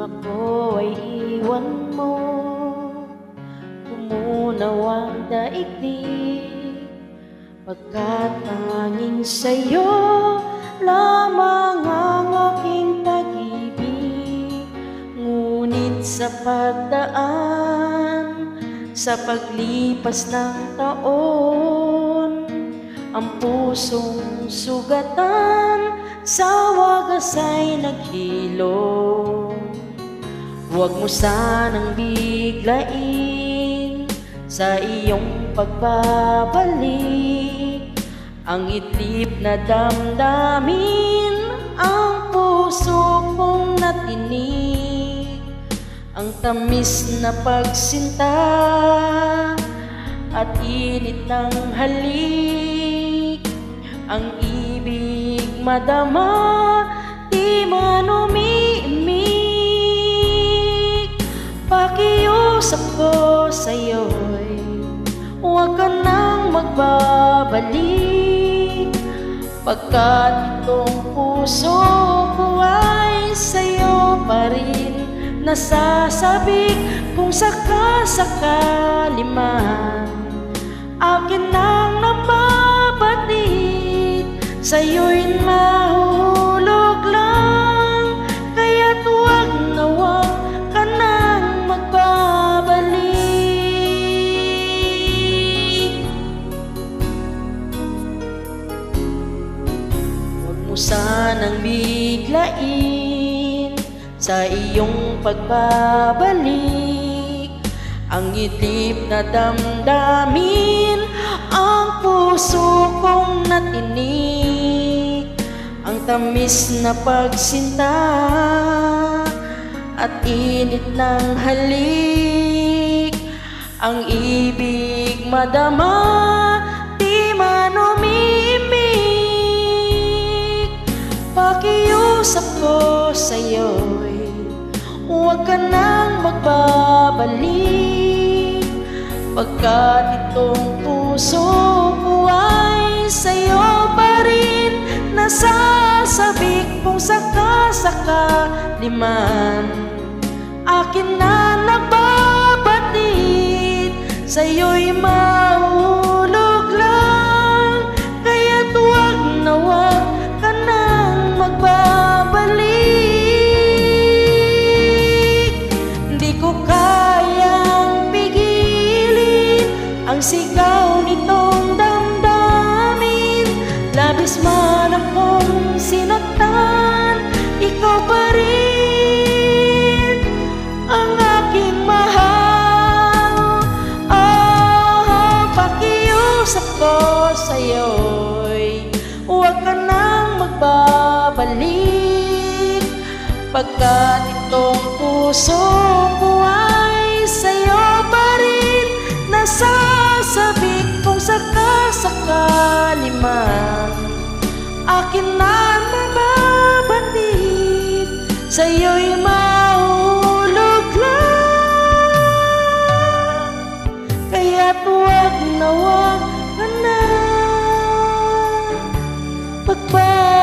ako ay iwan mo, tumunaw ang daigdig, pagkat tanging sa'yo lamang ang aking pag-ibig. Ngunit sa pagdaan, sa paglipas ng taon, ang pusong sugatan sa wagas ay naghilo. Huwag mo sanang biglain sa iyong pagbabalik ang itlip na damdamin, ang puso kong natinig, ang tamis na pagsinta at init ng halik, ang ibig madama, di man umiimik. Pakiusap ko sa'yo'y huwag ka nang magbabalik, pagkat itong puso ko ay sa'yo pa rin nasasabik. Kung sakasakali man akin nang nababatid, sa'yo'y mahuhulog lang, kaya't huwag na huwag ka nang magbabalik. Huwag mo sanang biglain sa iyong pagbabalik ang itlip na damdamin, ang puso kong natinig, ang tamis na pagsinta at init ng halik, ang ibig madama, di man umiimik. Pakiusap ko sa'yo'y huwag ka nang magbabalik, pagkat itong puso ko ay sa'yo pa rin nasasabik. Kung sakasakali man akin na nababatid, sa'yo'y mahulog lang, kaya't huwag na huwag ka nang magbabalik. Di ko kayang pigilin ang sigaw nitong damdamin, labis man akong sinaktan, ikaw pa rin ang aking mahal. Pakiusap ko sa'yo'y huwag ka nang magbabalik, pagkat itong puso ko ay sa'yo pa rin nasasabik. Kung sakasakali man akin na mababatid, sa'yo'y mahulog lang, kaya't huwag na huwag ka na magbabalik.